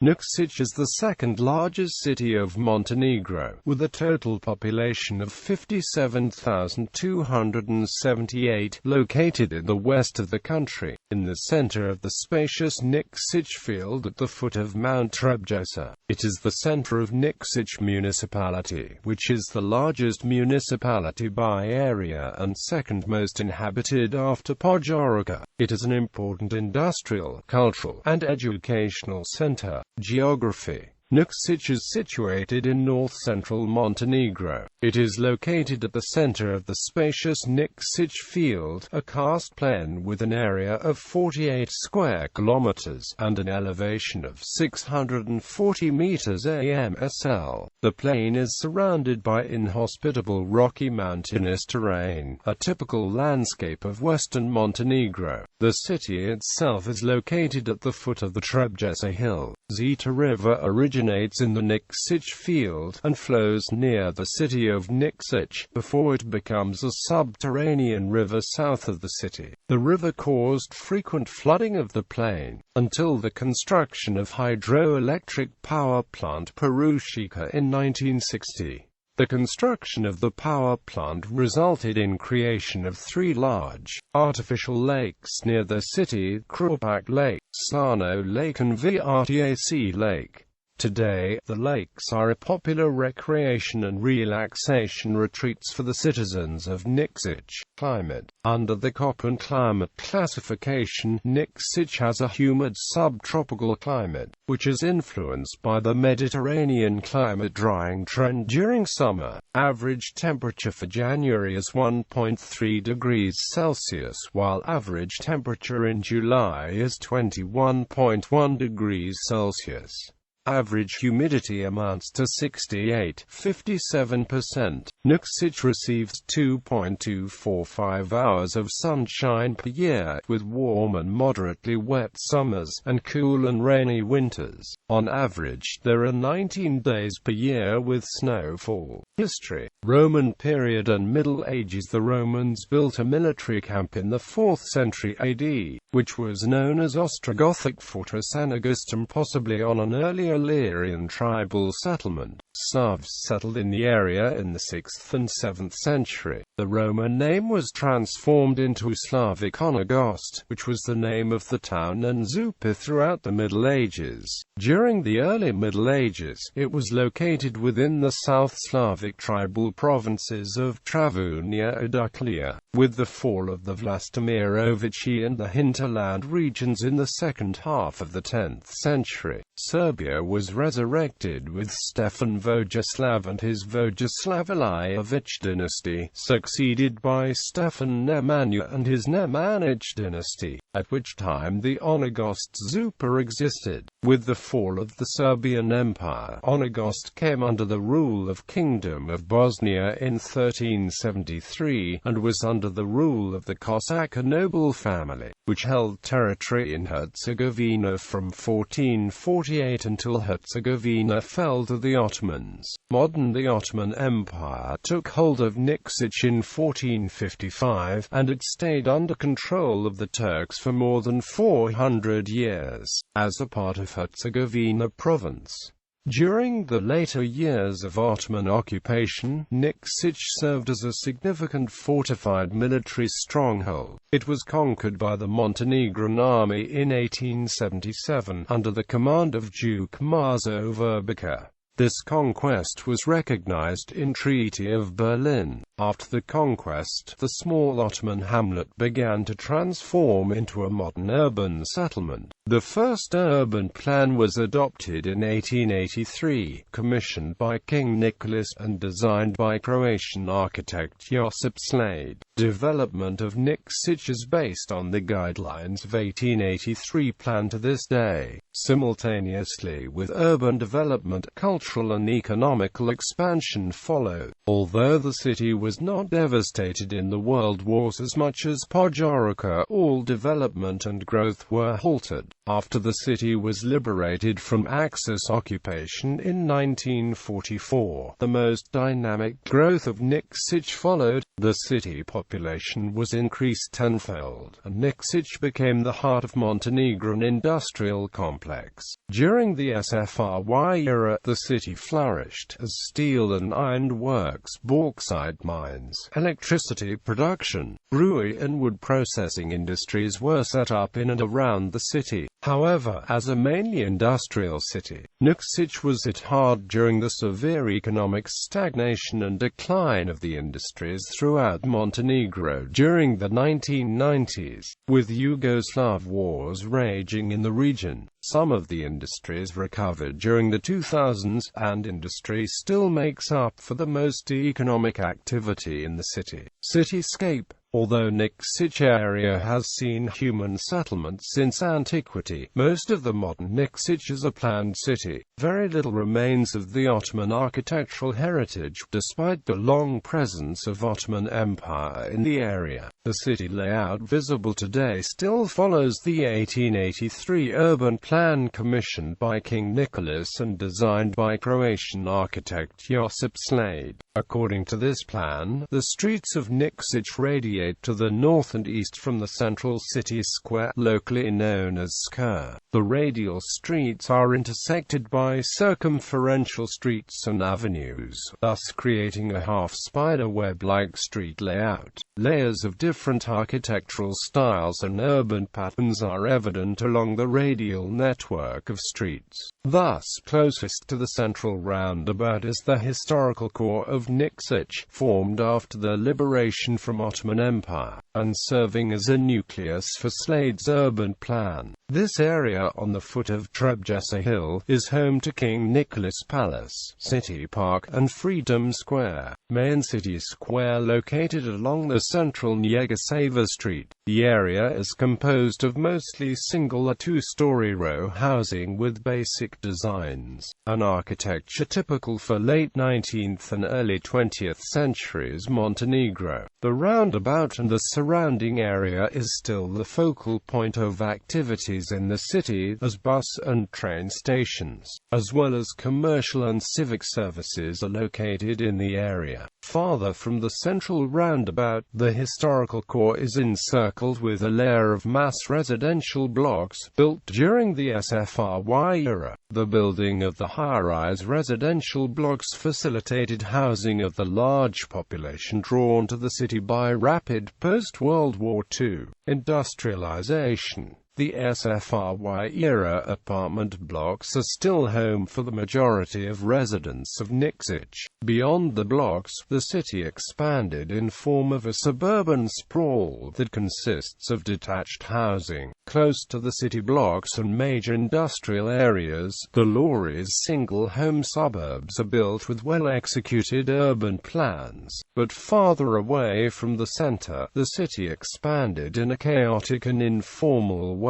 Nikšić is the second largest city of Montenegro, with a total population of 57,278, located in the west of the country, in the center of the spacious Nikšić field at the foot of Mount Trebjesa. It is the center of Nikšić Municipality, which is the largest municipality by area and second most inhabited after Podgorica. It is an important industrial, cultural, and educational center. Geography. Nikšić is situated in north-central Montenegro. It is located at the center of the spacious Nikšić field, a karst plain with an area of 48 square kilometers and an elevation of 640 meters (AMSL). The plain is surrounded by inhospitable rocky mountainous terrain, a typical landscape of western Montenegro. The city itself is located at the foot of the Trebjesa hill. Zeta River originates in the Nikšić field, and flows near the city of Nikšić, before it becomes a subterranean river south of the city. The river caused frequent flooding of the plain, until the construction of hydroelectric power plant Borisniksic in 1960. The construction of the power plant resulted in creation of three large, artificial lakes near the city: Krupak Lake, Sarno Lake and Vrtac Lake. Today, the lakes are a popular recreation and relaxation retreats for the citizens of Nikšić. Climate. Under the Köppen climate classification, Nikšić has a humid subtropical climate, which is influenced by the Mediterranean climate drying trend during summer. Average temperature for January is 1.3 degrees Celsius, while average temperature in July is 21.1 degrees Celsius. Average humidity amounts to 68.57%. Nikšić receives 2.245 hours of sunshine per year, with warm and moderately wet summers, and cool and rainy winters. On average, there are 19 days per year with snowfall. History. Roman period and Middle Ages. The Romans built a military camp in the 4th century AD, which was known as Ostrogothic Fortress Anagustum, possibly on an earlier Illyrian tribal settlement. Slavs settled in the area in the 6th and 7th century. The Roman name was transformed into Slavic Onogost, which was the name of the town, and Zupa throughout the Middle Ages. During the early Middle Ages, it was located within the South Slavic tribal provinces of Travunia and Uklia. With the fall of the Vlastimirovichi and the hinterland regions in the second half of the 10th century, Serbia was resurrected with Stefan Vojislav and his Vojislavljević dynasty, succeeded by Stefan Nemanja and his Nemanjić dynasty, at which time the Onogost Zupa existed. With the fall of the Serbian Empire, Onogost came under the rule of Kingdom of Bosnia in 1373, and was under the rule of the Cossack noble family, which held territory in Herzegovina from 1448 until Herzegovina fell to the Ottomans. The Ottoman Empire took hold of Nikšić in 1455, and it stayed under control of the Turks for more than 400 years, as a part of Herzegovina province. During the later years of Ottoman occupation, Nikšić served as a significant fortified military stronghold. It was conquered by the Montenegrin army in 1877, under the command of Duke Marzo Verbica. This conquest was recognized in Treaty of Berlin. After the conquest, the small Ottoman hamlet began to transform into a modern urban settlement. The first urban plan was adopted in 1883, commissioned by King Nicholas, and designed by Croatian architect Josip Slade. Development of Nikšić is based on the guidelines of 1883 plan to this day. Simultaneously with urban development, cultural and economical expansion followed. Although the city was was not devastated in the World Wars as much as Podgorica. All development and growth were halted. After the city was liberated from Axis occupation in 1944, the most dynamic growth of Nikšić followed. The city population was increased tenfold, and Nikšić became the heart of Montenegrin industrial complex. During the SFRY era, the city flourished as steel and iron works, bauxite mines, electricity production, brewery and wood processing industries were set up in and around the city. However, as a mainly industrial city, Nikšić was hit hard during the severe economic stagnation and decline of the industries throughout Montenegro during the 1990s. With Yugoslav wars raging in the region, some of the industries recovered during the 2000s, and industry still makes up for the most economic activity in the cityscape. Although Nikšić area has seen human settlement since antiquity, most of the modern Nikšić is a planned city. Very little remains of the Ottoman architectural heritage, despite the long presence of Ottoman Empire in the area. The city layout visible today still follows the 1883 urban plan commissioned by King Nicholas and designed by Croatian architect Josip Slade. According to this plan, the streets of Nikšić radiate to the north and east from the central city square, locally known as Square. The radial streets are intersected by circumferential streets and avenues, thus creating a half-spider web-like street layout. Layers of different architectural styles and urban patterns are evident along the radial network of streets. Thus, closest to the central roundabout is the historical core of Nikšić, formed after the liberation from Ottoman Empire, and serving as a nucleus for Slade's urban plan. This area on the foot of Trebjesa Hill is home to King Nicholas Palace, City Park, and Freedom Square, main city square located along the central Njegoševa Street. The area is composed of mostly single or two-story row housing with basic designs, an architecture typical for late 19th and early 20th centuries Montenegro. The roundabout and the surrounding area is still the focal point of activities in the city, as bus and train stations, as well as commercial and civic services are located in the area. Farther from the central roundabout, the historical core is encircled with a layer of mass residential blocks built during the SFRY era. The building of the high-rise residential blocks facilitated housing of the large population drawn to the city by rapid post-World War II industrialization. The SFRY-era apartment blocks are still home for the majority of residents of Nikšić. Beyond the blocks, the city expanded in form of a suburban sprawl that consists of detached housing. Close to the city blocks and major industrial areas, the Lori's single-home suburbs are built with well-executed urban plans. But farther away from the center, the city expanded in a chaotic and informal way.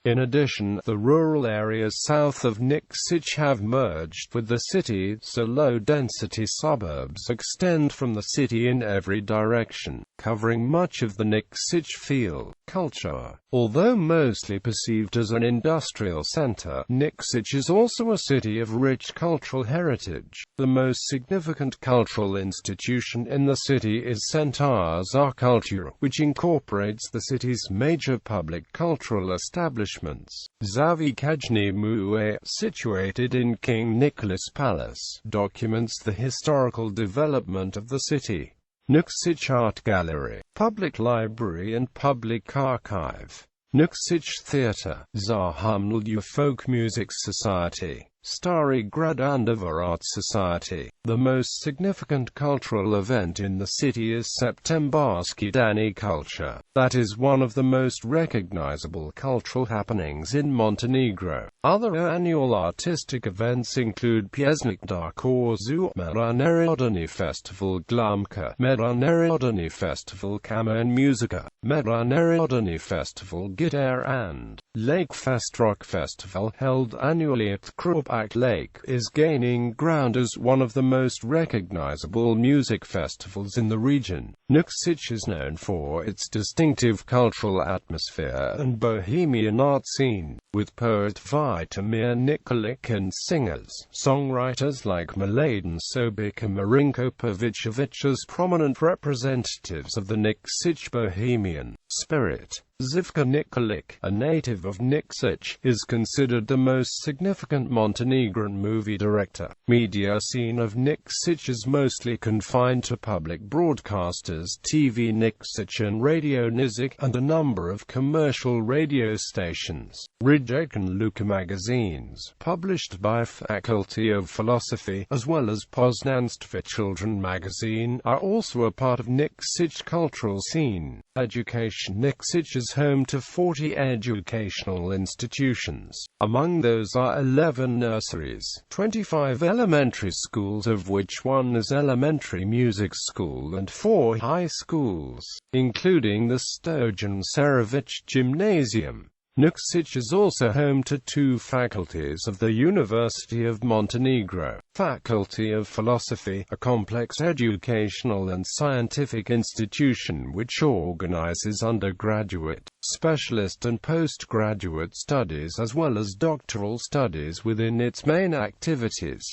In addition, the rural areas south of Nikšić have merged with the city, so low-density suburbs extend from the city in every direction, covering much of the Nikšić field. Culture. Although mostly perceived as an industrial center, Nikšić is also a city of rich cultural heritage. The most significant cultural institution in the city is Centars Culture, which incorporates the city's major public cultural establishments. Zavikajni Muzeum, situated in King Nicholas Palace, documents the historical development of the city. Nikšić Art Gallery, Public Library and Public Archive. Nikšić Theatre, Zahumlja Folk Music Society, Stari Grad Andava Art Society. The most significant cultural event in the city is Septembarski Dani Culture. That is one of the most recognizable cultural happenings in Montenegro. Other annual artistic events include Pjesnik Darkozu, Međunarodni Festival Glumka, Međunarodni Festival Kamen Muzika, Međunarodni Festival Gitar and Lakefest Rock Festival, held annually at Krupak Lake, is gaining ground as one of the most recognizable music festivals in the region. Nikšić is known for its distinctive cultural atmosphere and bohemian art scene, with poet Vitomir Nikolić and singers-songwriters like Mladen Sobic and Marinko Pavicevic as prominent representatives of the Nikšić bohemian spirit. Živka Nikolić, a native of Nikšić, is considered the most significant Montenegrin movie director. Media scene of Nikšić is mostly confined to public broadcasters TV Nikšić and Radio Nizic, and a number of commercial radio stations. Rijeka and Luka magazines, published by Faculty of Philosophy, as well as Poznanstvo Children magazine, are also a part of Nikšić cultural scene. Education. Nikšić is home to 40 educational institutions. Among those are 11 nurseries, 25 elementary schools, of which one is elementary music school, and 4 high schools, including the Stojan Serovic Gymnasium. Nikšić is also home to 2 faculties of the University of Montenegro. Faculty of Philosophy, a complex educational and scientific institution which organizes undergraduate, specialist and postgraduate studies as well as doctoral studies within its main activities.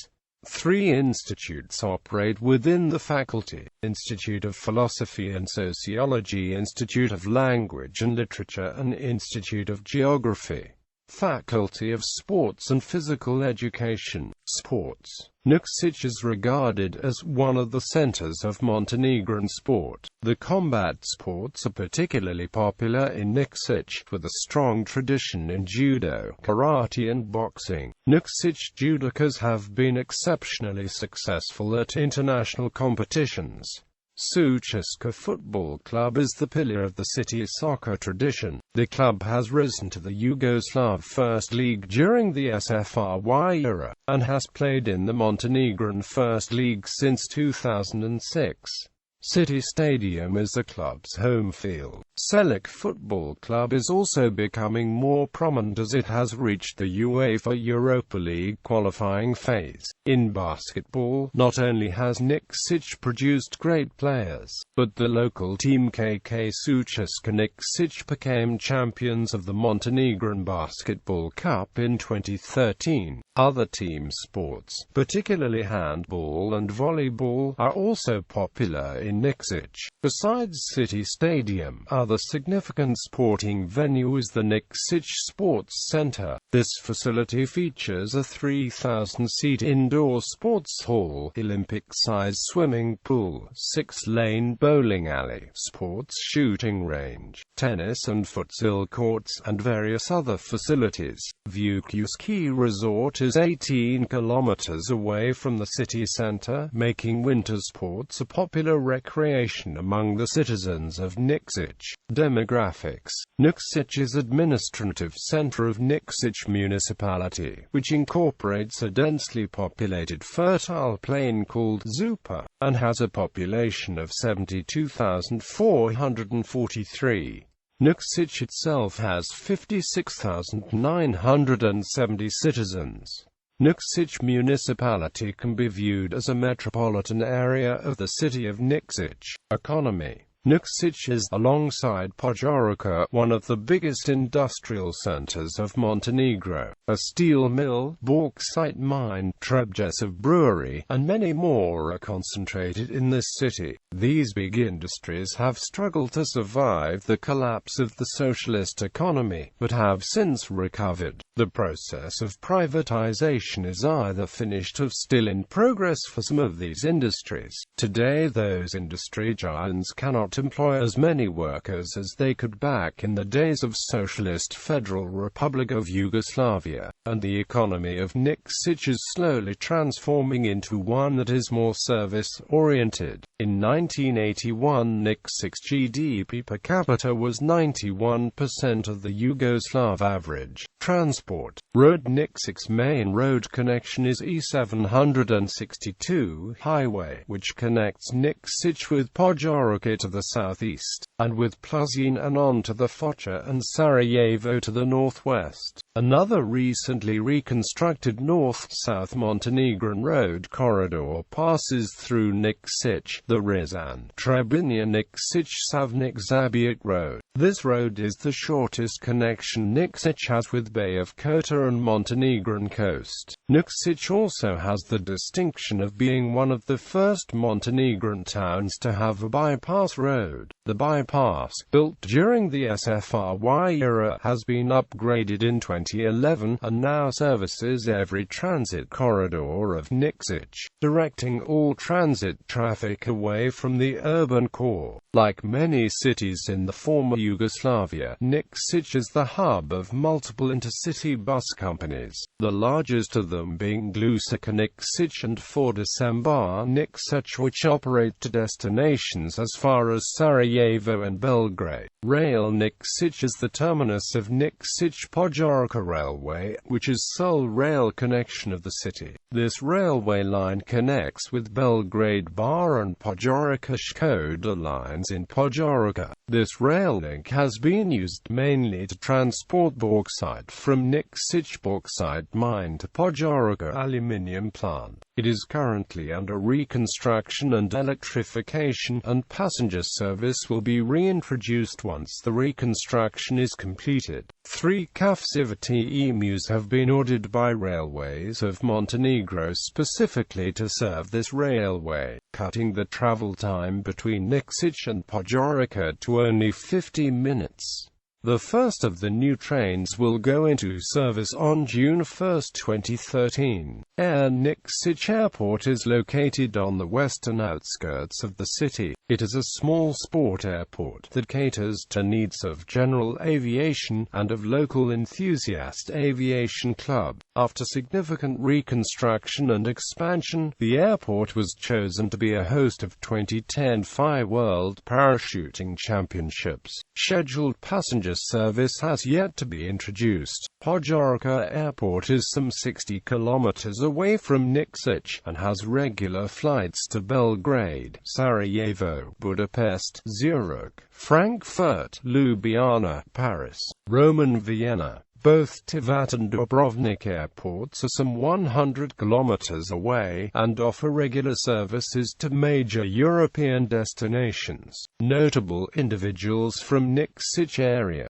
3 institutes operate within the faculty: Institute of Philosophy and Sociology, Institute of Language and Literature, and Institute of Geography. Faculty of Sports and Physical Education. Sports. Nikšić is regarded as one of the centers of Montenegrin sport. The combat sports are particularly popular in Nikšić, with a strong tradition in judo, karate and boxing. Nikšić judokas have been exceptionally successful at international competitions. Sučeska Football Club is the pillar of the city's soccer tradition. The club has risen to the Yugoslav First League during the SFRY era, and has played in the Montenegrin First League since 2006. City Stadium is the club's home field. Čelik Football Club is also becoming more prominent as it has reached the UEFA Europa League qualifying phase. In basketball, not only has Nikšić produced great players, but the local team KK Sučeska Nikšić became champions of the Montenegrin Basketball Cup in 2013. Other team sports, particularly handball and volleyball, are also popular in Nikšić. Besides City Stadium, other significant sporting venue is the Nikšić Sports Center. This facility features a 3,000-seat indoor sports hall, Olympic-sized swimming pool, 6-lane bowling alley, sports shooting range, tennis and futsal courts, and various other facilities. Vuki Ski Resort is 18 kilometers away from the city center, making winter sports a popular recreation among the citizens of Nikšić. Demographics. Nikšić is administrative center of Nikšić Municipality, which incorporates a densely populated fertile plain called Župa, and has a population of 72,443. Nikšić itself has 56,970 citizens. Nikšić Municipality can be viewed as a metropolitan area of the city of Nikšić. Economy. Nikšić is, alongside Podgorica, one of the biggest industrial centers of Montenegro. A steel mill, bauxite mine, Trebjesa brewery, and many more are concentrated in this city. These big industries have struggled to survive the collapse of the socialist economy, but have since recovered. The process of privatization is either finished or still in progress for some of these industries. Today those industry giants cannot employ as many workers as they could back in the days of Socialist Federal Republic of Yugoslavia, and the economy of Nikšić is slowly transforming into one that is more service-oriented. In 1981, Nikšić GDP per capita was 91% of the Yugoslav average. Transport. Road. Nikšić's main road connection is E762 highway, which connects Nikšić with Podgorica to the the southeast, and with Plzeň and on to the Foča and Sarajevo to the northwest. Another recently reconstructed north-south Montenegrin road corridor passes through Nikšić, the Rizan-Trebinje-Nikšić-Savnik-Zabijak road. This road is the shortest connection Nikšić has with Bay of Kotor and Montenegrin coast. Nikšić also has the distinction of being one of the first Montenegrin towns to have a bypass road. The bypass, built during the SFRY era, has been upgraded in 2011 and now services every transit corridor of Nikšić, directing all transit traffic away from the urban core. Like many cities in the former Yugoslavia, Nikšić is the hub of multiple intercity bus companies, the largest of them being Glusaca Nikšić and Fordisembr Nikšić, which operate to destinations as far as Sarajevo and Belgrade. Rail Nikšić is the terminus of Nikšić-Podgorica Railway, which is sole rail connection of the city. This railway line connects with Belgrade Bar and Podgorica Škoda lines in Podgorica. This rail link has been used mainly to transport bauxite from Nikšić bauxite mine to Podgorica aluminium plant. It is currently under reconstruction and electrification, and passenger service will be reintroduced once the reconstruction is completed. 3 capacity emus have been ordered by Railways of Montenegro specifically to serve this railway, cutting the travel time between Nikšić and Podgorica to only 50 minutes. The first of the new trains will go into service on June 1, 2013. Air Nikšić Airport is located on the western outskirts of the city. It is a small sport airport that caters to needs of general aviation and of local enthusiast aviation club. After significant reconstruction and expansion, the airport was chosen to be a host of 2010 FI World Parachuting Championships. Scheduled passenger service has yet to be introduced. Podgorica Airport is some 60 kilometers away from Nikšić and has regular flights to Belgrade, Sarajevo, Budapest, Zurich, Frankfurt, Ljubljana, Paris, Rome and Vienna. Both Tivat and Dubrovnik airports are some 100 kilometers away, and offer regular services to major European destinations. Notable individuals from Nikšić area